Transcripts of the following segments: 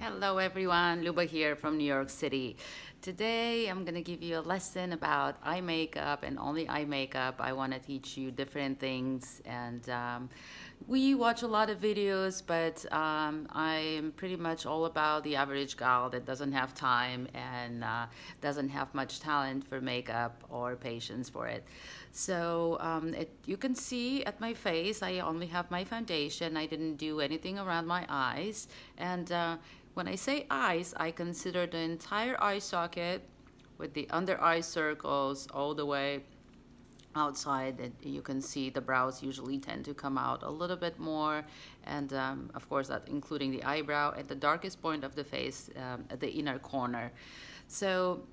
Hello everyone, Luba here from New York City. Today I'm going to give you a lesson about eye makeup and only eye makeup. I want to teach you different things and we watch a lot of videos, but I'm pretty much all about the average gal that doesn't have time and doesn't have much talent for makeup or patience for it. So you can see at my face, I only have my foundation. I didn't do anything around my eyes. And when I say eyes, I consider the entire eye socket with the under eye circles all the way outside. And you can see the brows usually tend to come out a little bit more, and of course that including the eyebrow at the darkest point of the face, at the inner corner. So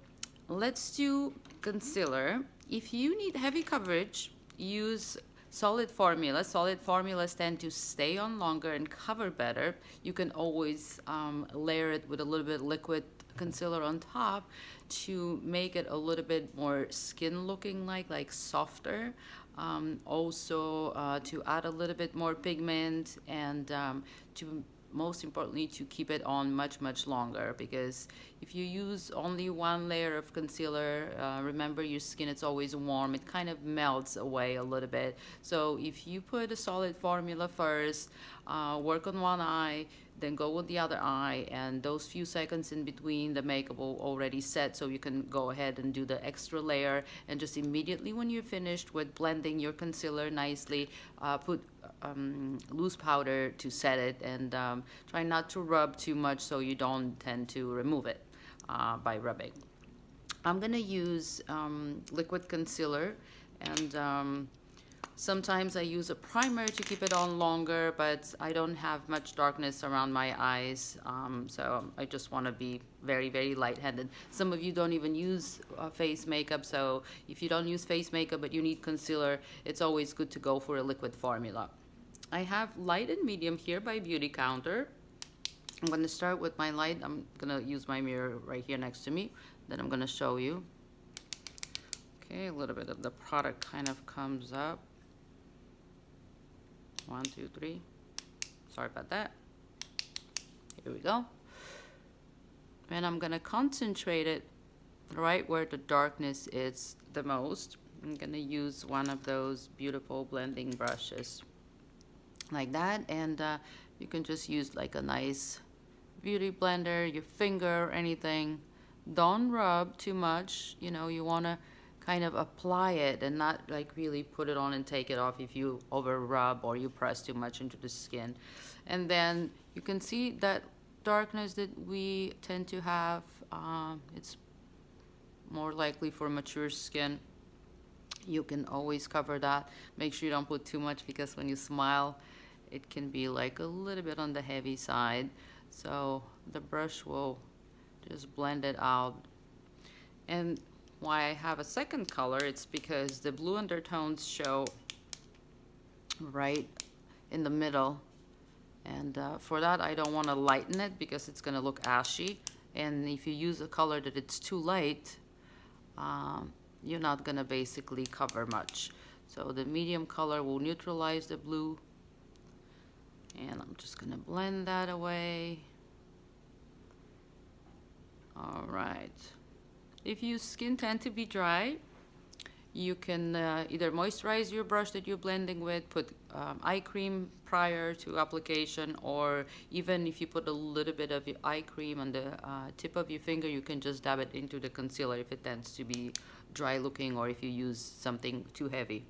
let's do concealer. If you need heavy coverage, use solid formulas. Solid formulas tend to stay on longer and cover better. You can always layer it with a little bit liquid concealer on top to make it a little bit more skin looking, like softer. Also to add a little bit more pigment and to most importantly to keep it on much longer, because if you use only one layer of concealer, remember your skin, it's always warm, it kind of melts away a little bit. So if you put a solid formula first, work on one eye, then go with the other eye, and those few seconds in between the makeup will already set, so you can go ahead and do the extra layer, and just immediately when you're finished with blending your concealer nicely, put loose powder to set it, and try not to rub too much so you don't tend to remove it by rubbing. I'm gonna use liquid concealer, and sometimes I use a primer to keep it on longer, but I don't have much darkness around my eyes, so I just want to be very light-handed. Some of you don't even use face makeup, so if you don't use face makeup but you need concealer, it's always good to go for a liquid formula. I have light and medium here by Beautycounter. I'm going to start with my light. I'm going to use my mirror right here next to me. Then I'm going to show you. Okay, a little bit of the product kind of comes up. 1, 2, 3. Sorry about that. Here we go. And I'm going to concentrate it right where the darkness is the most. I'm going to use one of those beautiful blending brushes like that, and you can just use like a nice beauty blender, your finger or anything. Don't rub too much, you know, you want to kind of apply it and not like really put it on and take it off if you over rub or you press too much into the skin. And then you can see that darkness that we tend to have, it's more likely for mature skin. You can always cover that. Make sure you don't put too much, because when you smile it can be like a little bit on the heavy side, so the brush will just blend it out. And why I have a second color, it's because the blue undertones show right in the middle, and for that I don't want to lighten it because it's going to look ashy, and if you use a color that it's too light, you're not going to basically cover much. So the medium color will neutralize the blue, and I'm just going to blend that away. All right. If your skin tend to be dry, you can either moisturize your brush that you're blending with, put eye cream prior to application, or even if you put a little bit of your eye cream on the tip of your finger, you can just dab it into the concealer if it tends to be dry looking, or if you use something too heavy.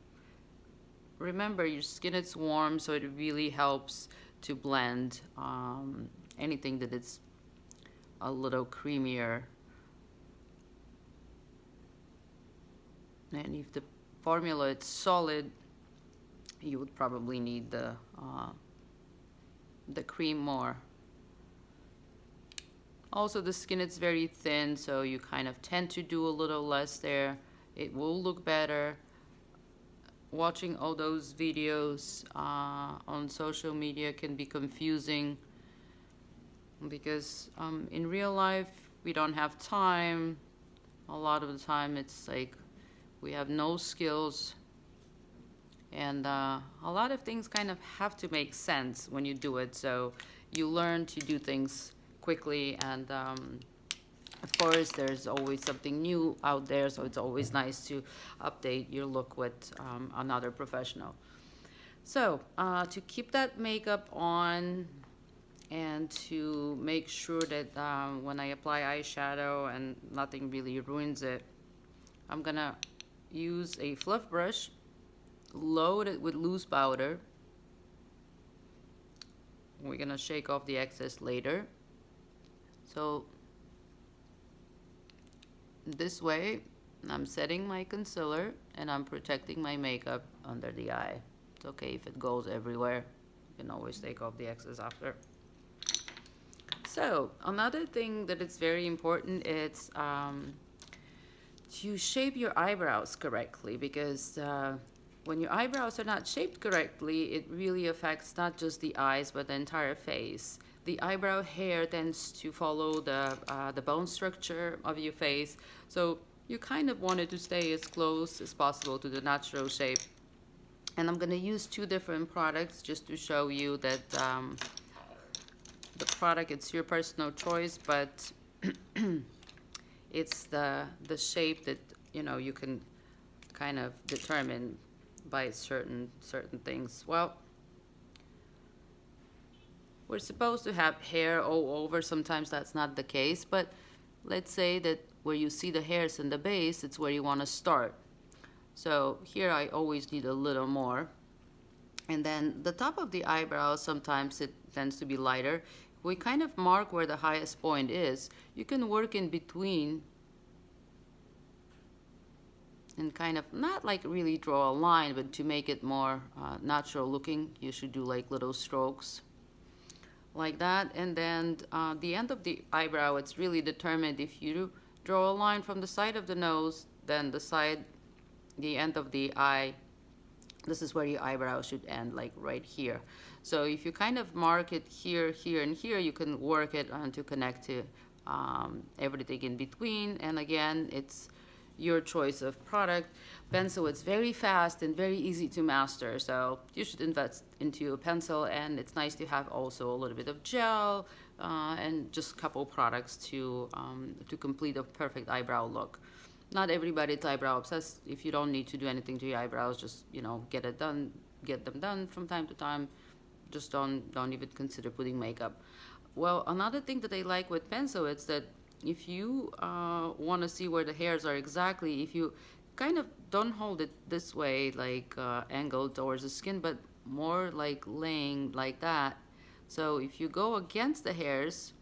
Remember, your skin is warm, so it really helps to blend anything that is a little creamier. And if the formula is solid, you would probably need the cream more. Also, the skin is very thin, so you kind of tend to do a little less there. It will look better. Watching all those videos on social media can be confusing, because in real life we don't have time. A lot of the time it's like we have no skills, and a lot of things kind of have to make sense when you do it, so you learn to do things quickly, and of course, there's always something new out there, so it's always nice to update your look with another professional. So, to keep that makeup on and to make sure that when I apply eyeshadow and nothing really ruins it, I'm gonna use a fluff brush, load it with loose powder. We're gonna shake off the excess later. So this way, I'm setting my concealer and I'm protecting my makeup under the eye. It's okay if it goes everywhere. You can always take off the excess after. So another thing that is very important is to shape your eyebrows correctly, because when your eyebrows are not shaped correctly, it really affects not just the eyes but the entire face. The eyebrow hair tends to follow the bone structure of your face, so you kind of want it to stay as close as possible to the natural shape. And I'm going to use two different products just to show you that the product, it's your personal choice, but it's the shape that you can kind of determine by certain things. Well, we're supposed to have hair all over. Sometimes that's not the case, but let's say that where you see the hairs in the base, it's where you want to start. So here I always need a little more. And then the top of the eyebrow, sometimes it tends to be lighter. We kind of mark where the highest point is. You can work in between and kind of not like really draw a line, but to make it more natural looking, you should do like little strokes like that. And then the end of the eyebrow, it's really determined. If you draw a line from the side of the nose, then the end of the eye, this is where your eyebrow should end, like right here. So if you kind of mark it here, here, and here, you can work it to connect to everything in between. And again, it's your choice of product. Pencil, it's very fast and very easy to master, so you should invest into a pencil. And it's nice to have also a little bit of gel and just a couple products to complete a perfect eyebrow look. Not everybody's eyebrow obsessed. If you don't need to do anything to your eyebrows, just get them done from time to time. Just don't even consider putting makeup. Well, another thing that I like with pencil is that if you want to see where the hairs are exactly, if you kind of don't hold it this way, like angled towards the skin, but more like laying like that. So if you go against the hairs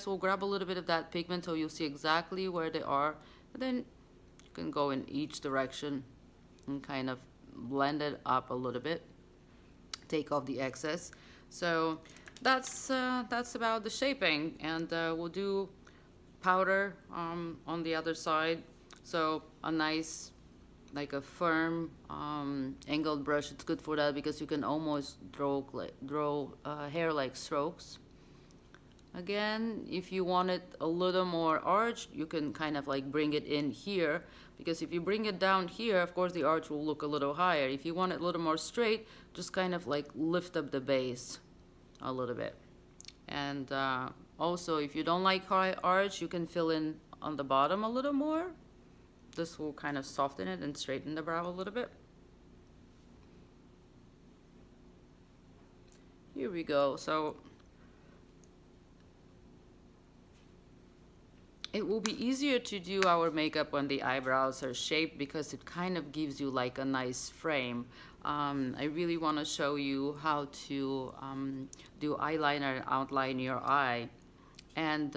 will grab a little bit of that pigment, so you'll see exactly where they are. And then you can go in each direction and kind of blend it up a little bit, take off the excess. So that's about the shaping, and we'll do powder on the other side. So a nice, like a firm angled brush, it's good for that because you can almost draw hair like strokes. Again, if you want it a little more arched, you can kind of like bring it in here, because if you bring it down here, of course the arch will look a little higher. If you want it a little more straight, just kind of like lift up the base a little bit. And also, if you don't like high arch, you can fill in on the bottom a little more. This will kind of soften it and straighten the brow a little bit. Here we go. So it will be easier to do our makeup when the eyebrows are shaped, because it kind of gives you like a nice frame. I really want to show you how to do eyeliner and outline your eye. And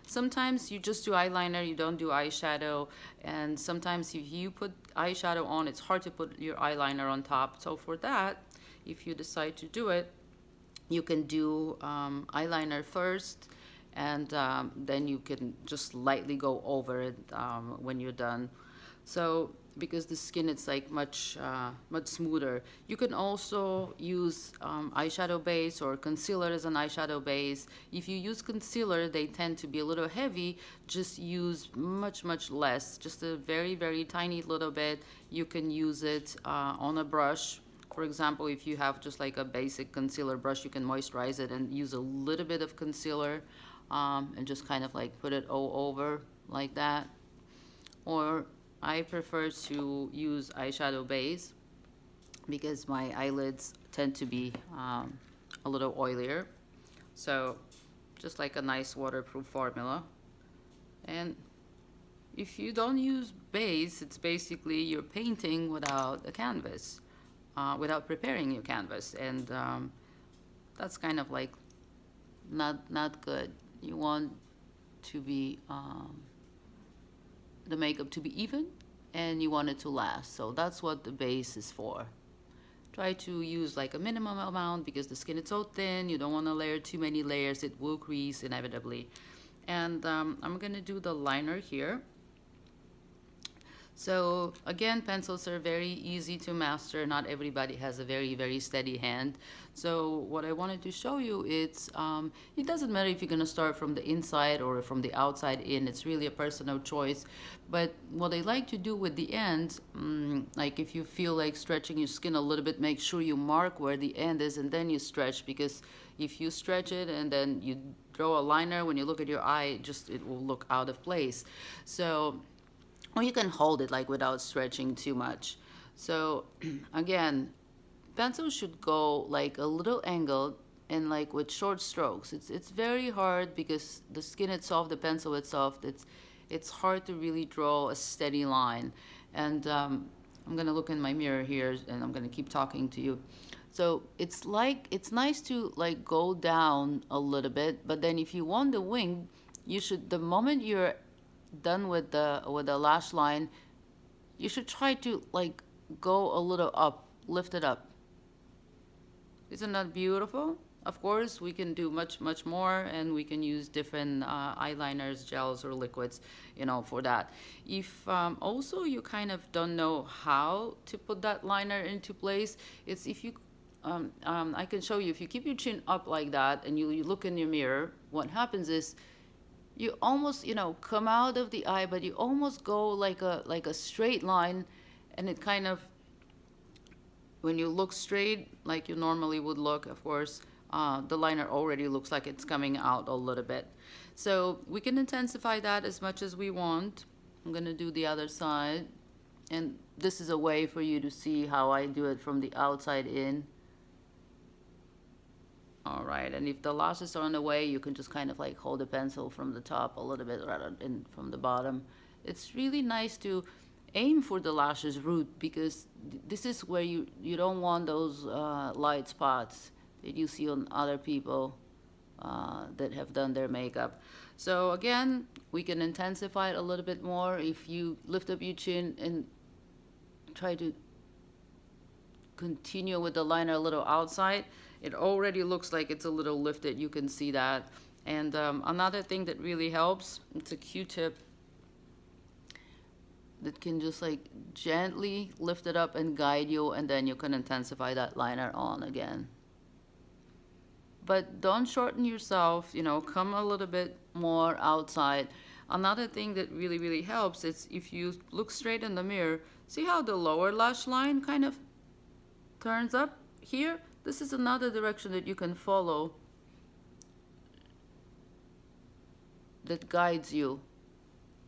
sometimes you just do eyeliner, you don't do eyeshadow. And sometimes if you put eyeshadow on, it's hard to put your eyeliner on top. So for that, if you decide to do it, you can do eyeliner first, and then you can just lightly go over it when you're done. So because the skin, it's like much smoother. You can also use eyeshadow base or concealer as an eyeshadow base. If you use concealer, they tend to be a little heavy. Just use much less, just a very tiny little bit. You can use it on a brush. For example, if you have just like a basic concealer brush, you can moisturize it and use a little bit of concealer and just kind of like put it all over like that. Or I prefer to use eyeshadow base because my eyelids tend to be a little oilier. So just like a nice waterproof formula. And if you don't use base, it's basically you're painting without a canvas, without preparing your canvas, and that's kind of like not good. You want to be the makeup to be even, and you want it to last. So that's what the base is for. Try to use like a minimum amount because the skin is so thin. You don't want to layer too many layers. It will crease inevitably. And I'm gonna do the liner here. So again, pencils are very easy to master. Not everybody has a very steady hand. So what I wanted to show you, it doesn't matter if you're gonna start from the inside or from the outside in. It's really a personal choice. But what I like to do with the end, like if you feel like stretching your skin a little bit, make sure you mark where the end is and then you stretch, because if you stretch it and then you draw a liner, when you look at your eye, it will look out of place. So, or you can hold it like without stretching too much. So again, pencil should go like a little angled and like with short strokes. It's very hard because the skin itself, the pencil itself, it's hard to really draw a steady line. And I'm gonna look in my mirror here and I'm gonna keep talking to you. So it's nice to like go down a little bit, but then if you want the wing, you should, the moment you're done with the lash line, you should try to like go a little up, lift it up. Isn't that beautiful? Of course, we can do much more, and we can use different eyeliners, gels, or liquids, you know, for that. If also you kind of don't know how to put that liner into place, it's if you I can show you. If you keep your chin up like that and you look in your mirror, what happens is you almost, you know, come out of the eye, but you almost go like a straight line, and it kind of, when you look straight like you normally would look, of course, the liner already looks like it's coming out a little bit. So we can intensify that as much as we want. I'm gonna do the other side, and this is a way for you to see how I do it from the outside in. All right, and if the lashes are on the way, you can just kind of like hold the pencil from the top a little bit rather than from the bottom. It's really nice to aim for the lashes root, because this is where you don't want those light spots that you see on other people that have done their makeup. So again, we can intensify it a little bit more if you lift up your chin and try to continue with the liner a little outside. It already looks like it's a little lifted. You can see that. And another thing that really helps, it's a Q-tip that can just like gently lift it up and guide you, and then you can intensify that liner on again. But don't shorten yourself, you know, come a little bit more outside. Another thing that really helps is if you look straight in the mirror, see how the lower lash line kind of turns up here? This is another direction that you can follow that guides you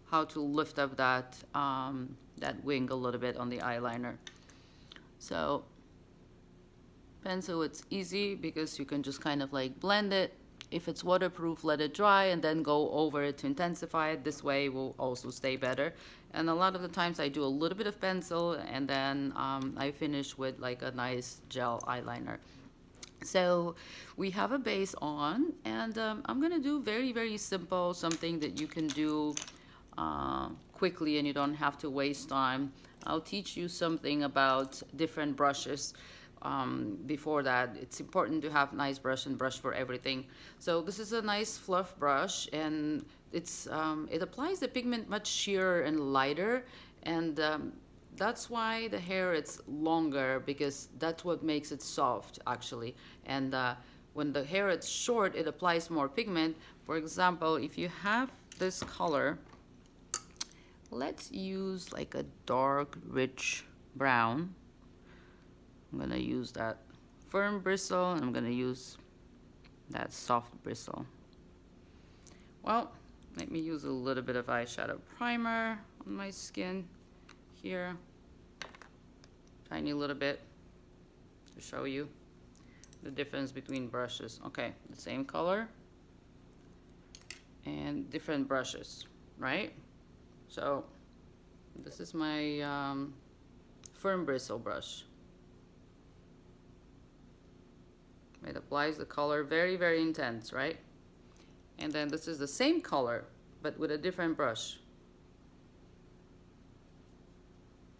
how to lift up that that wing a little bit on the eyeliner. So pencil, it's easy because you can just kind of like blend it. If it's waterproof, let it dry and then go over it to intensify it. This way it will also stay better. And a lot of the times I do a little bit of pencil, and then I finish with like a nice gel eyeliner. So we have a base on, and I'm gonna do very simple, something that you can do quickly and you don't have to waste time. I'll teach you something about different brushes. Before that, it's important to have nice brush and brush for everything. So this is a nice fluff brush, and it applies the pigment much sheerer and lighter, and that's why the hair is longer, because that's what makes it soft actually. And when the hair is short, it applies more pigment. For example, if you have this color, let's use like a dark rich brown. I'm gonna use that firm bristle, and I'm gonna use that soft bristle. Well, let me use a little bit of eyeshadow primer on my skin here. Tiny little bit to show you the difference between brushes. Okay, the same color and different brushes, right? So this is my firm bristle brush. It applies the color very, very intense, right? And then this is the same color, but with a different brush.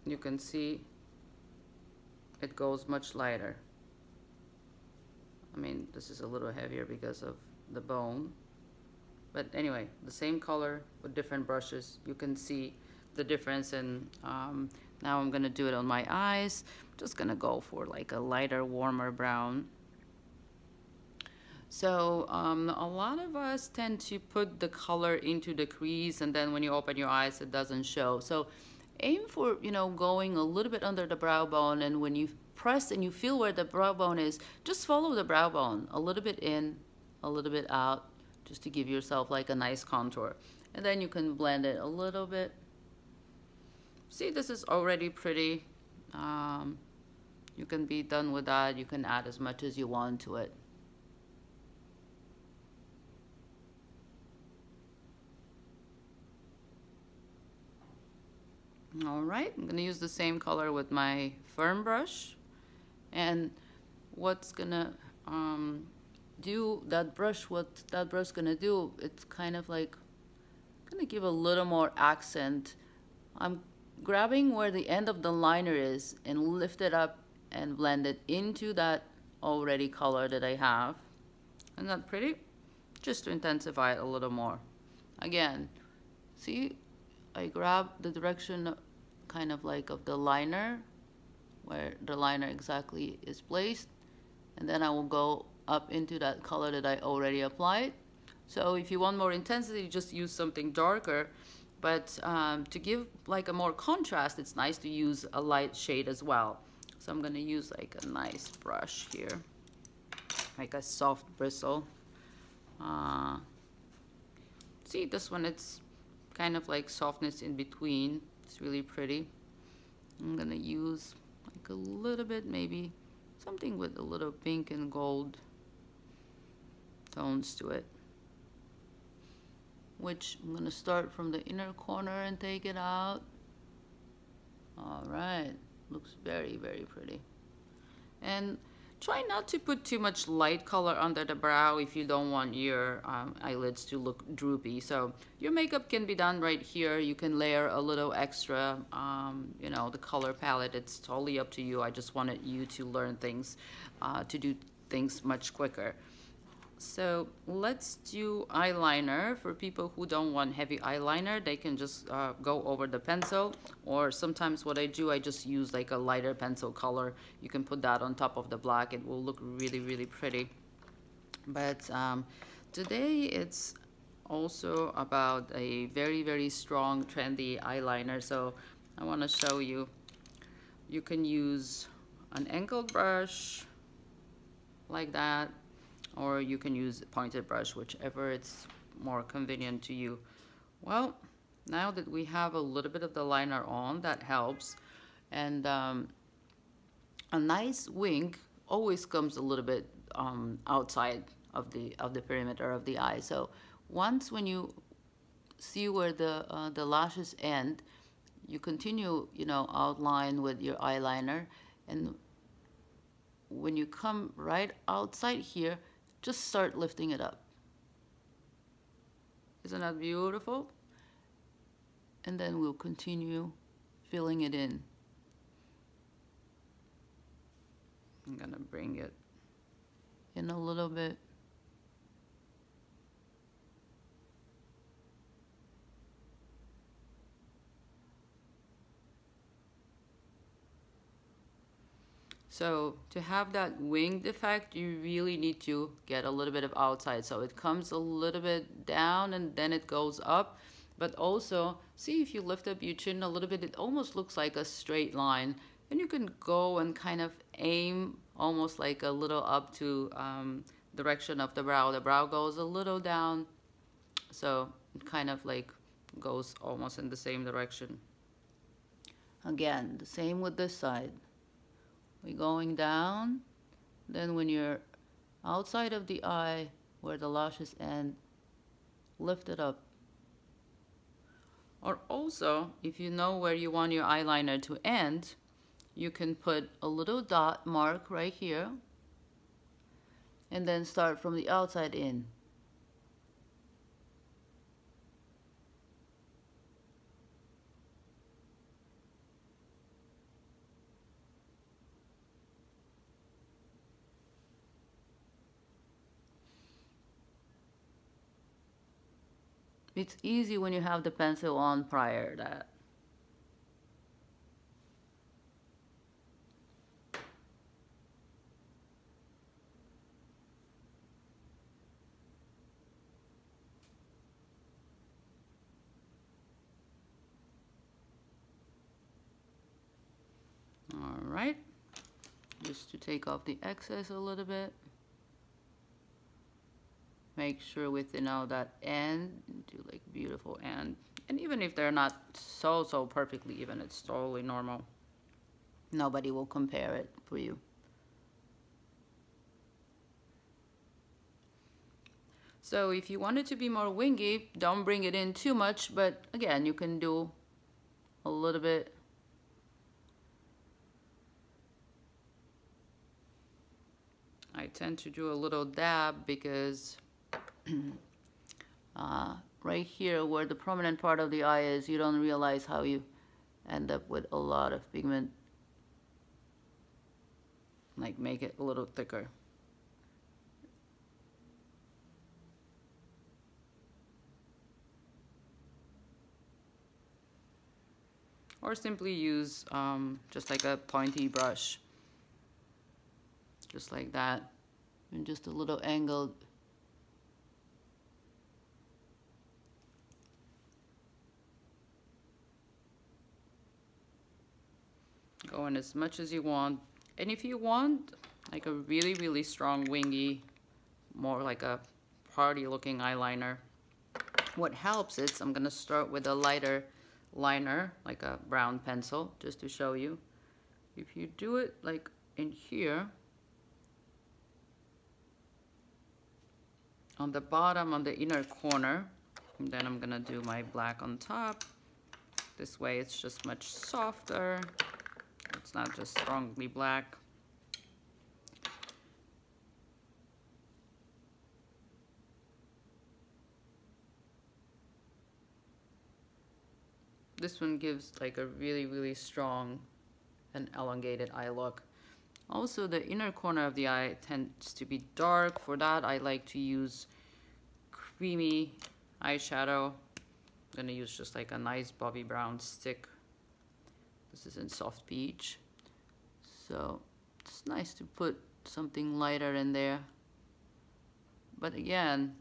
You can see it goes much lighter. I mean, this is a little heavier because of the bone. But anyway, the same color with different brushes. You can see the difference. And now I'm gonna do it on my eyes. I'm just gonna go for like a lighter, warmer brown. So a lot of us tend to put the color into the crease, and then when you open your eyes, it doesn't show. So aim for, you know, going a little bit under the brow bone, and when you press and you feel where the brow bone is, just follow the brow bone a little bit in, a little bit out, just to give yourself like a nice contour. And then you can blend it a little bit. See, this is already pretty. You can be done with that. You can add as much as you want to it. All right, I'm gonna use the same color with my firm brush. And what's gonna do that brush, what that brush gonna do, it's kind of like gonna give a little more accent. I'm grabbing where the end of the liner is and lift it up and blend it into that already color that I have. Isn't that pretty? Just to intensify it a little more. Again, see, I grab the direction kind of like of the liner, where the liner exactly is placed, and then I will go up into that color that I already applied. So if you want more intensity, just use something darker, but to give like a more contrast, it's nice to use a light shade as well. So I'm gonna use like a nice brush here, like a soft bristle. See, this one, it's kind of like softness in between. It's really pretty. I'm gonna use like a little bit, maybe something with a little pink and gold tones to it, which I'm gonna start from the inner corner and take it out. All right, looks very, very pretty. And try not to put too much light color under the brow if you don't want your eyelids to look droopy. So your makeup can be done right here. You can layer a little extra, you know, the color palette. It's totally up to you. I just wanted you to learn things, to do things much quicker. So let's do eyeliner. For people who don't want heavy eyeliner, they can just go over the pencil, or sometimes what I do, I just use like a lighter pencil color. You can put that on top of the black. It will look really, really pretty. But today it's also about a very, very strong, trendy eyeliner. So I want to show you. You can use an angled brush like that, or you can use a pointed brush, whichever it's more convenient to you. Well, now that we have a little bit of the liner on, that helps. And a nice wing always comes a little bit outside of the perimeter of the eye. So once when you see where the lashes end, you continue, you know, outline with your eyeliner, and when you come right outside here, just start lifting it up. Isn't that beautiful? And then we'll continue filling it in. I'm gonna bring it in a little bit. So to have that winged effect, you really need to get a little bit of outside. So it comes a little bit down and then it goes up. But also, see, if you lift up your chin a little bit, it almost looks like a straight line. And you can go and kind of aim almost like a little up to direction of the brow. The brow goes a little down. so it kind of like goes almost in the same direction. Again, the same with this side. We're going down, then when you're outside of the eye where the lashes end, lift it up. Or also, if you know where you want your eyeliner to end, you can put a little dot mark right here and then start from the outside in. It's easy when you have the pencil on prior to that. All right, just to take off the excess a little bit. Make sure we thin out that end, do like beautiful end. And even if they're not so perfectly even, it's totally normal. Nobody will compare it for you. So if you want it to be more wingy, don't bring it in too much, but again, you can do a little bit. I tend to do a little dab because right here where the prominent part of the eye is, you don't realize how you end up with a lot of pigment. Like make it a little thicker. Or simply use just like a pointy brush. Just like that. And just a little angled. Go in as much as you want. And if you want like a really strong wingy, more like a party looking eyeliner, what helps is I'm gonna start with a lighter liner, like a brown pencil, just to show you. If you do it like in here, on the bottom, on the inner corner, and then I'm gonna do my black on top. This way it's just much softer. It's not just strongly black. This one gives like a really strong and elongated eye look. Also, the inner corner of the eye tends to be dark. For that, I like to use creamy eyeshadow. I'm gonna use just like a nice Bobbi Brown stick. This is in Soft Peach. So it's nice to put something lighter in there. But again,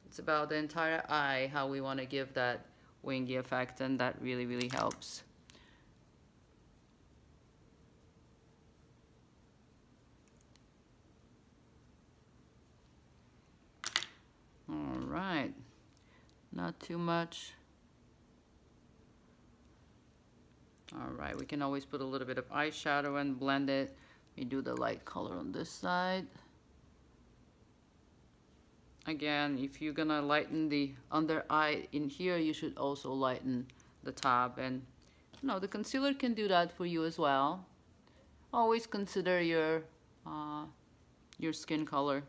it's about the entire eye, how we want to give that wingy effect, and that really helps. All right, not too much. All right, we can always put a little bit of eyeshadow and blend it. We do the light color on this side. Again, if you're gonna lighten the under eye in here, you should also lighten the top. And you know, the concealer can do that for you as well. Always consider your skin color.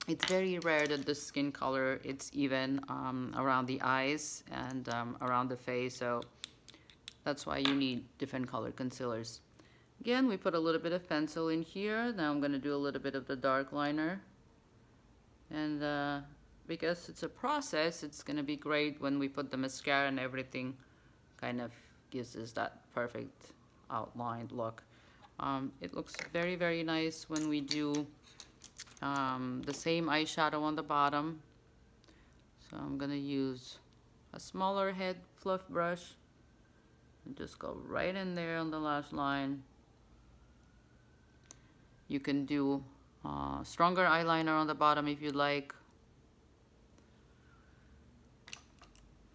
It's very rare that the skin color it's even around the eyes and around the face, so that's why you need different color concealers. Again, we put a little bit of pencil in here. Now I'm going to do a little bit of the dark liner. And because it's a process, it's going to be great when we put the mascara and everything kind of gives us that perfect outlined look. It looks very nice when we do the same eyeshadow on the bottom. So I'm gonna use a smaller head fluff brush and just go right in there on the lash line. You can do Stronger eyeliner on the bottom if you'd like.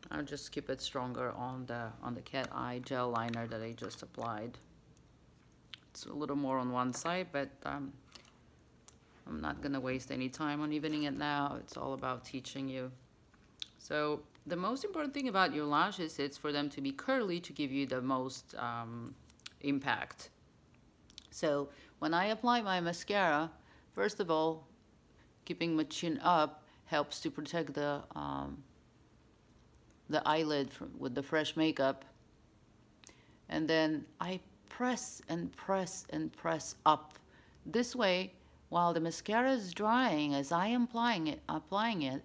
I'll just keep it stronger on the cat eye gel liner that I just applied. It's a little more on one side, but I'm not gonna waste any time on evening it now. It's all about teaching you. So the most important thing about your lashes is for them to be curly to give you the most impact. So when I apply my mascara, first of all, keeping my chin up helps to protect the eyelid with the fresh makeup. And then I press and press and press up. This way, while the mascara is drying, as I am applying it,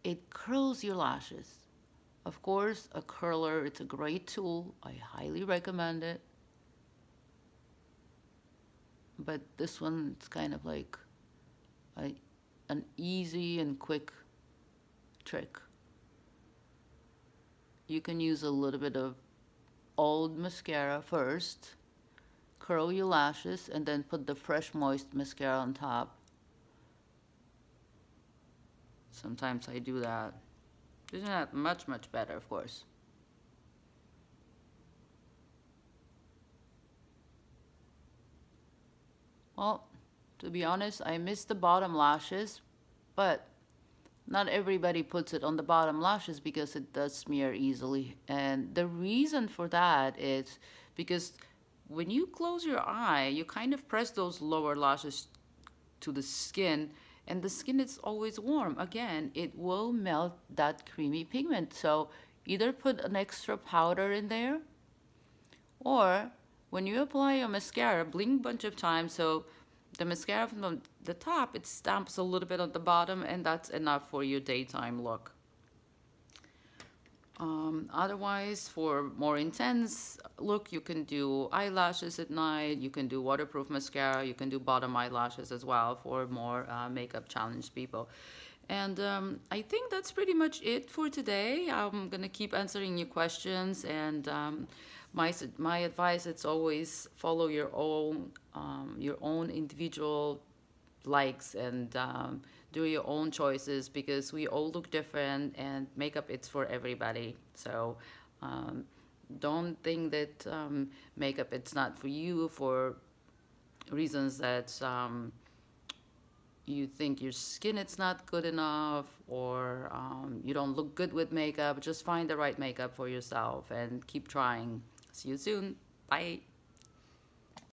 it curls your lashes. Of course, a curler, it's a great tool. I highly recommend it. But this one, it's kind of like an easy and quick trick. You can use a little bit of old mascara first, curl your lashes, and then put the fresh moist mascara on top. Sometimes I do that. Isn't that much better, of course? Well, to be honest, I miss the bottom lashes, but not everybody puts it on the bottom lashes because it does smear easily. And the reason for that is because when you close your eye, you kind of press those lower lashes to the skin, and the skin is always warm. Again, it will melt that creamy pigment. So either put an extra powder in there, or when you apply your mascara, blink a bunch of times so the mascara from the top, it stamps a little bit on the bottom, and that's enough for your daytime look. Otherwise, for more intense look, you can do eyelashes at night, you can do waterproof mascara, you can do bottom eyelashes as well for more makeup challenged people. And I think that's pretty much it for today. I'm gonna keep answering your questions, and my advice, it's always follow your own individual likes, and do your own choices, because we all look different, and makeup, it's for everybody. So don't think that makeup, it's not for you for reasons that you think your skin, it's not good enough, or you don't look good with makeup. Just find the right makeup for yourself and keep trying. See you soon. Bye.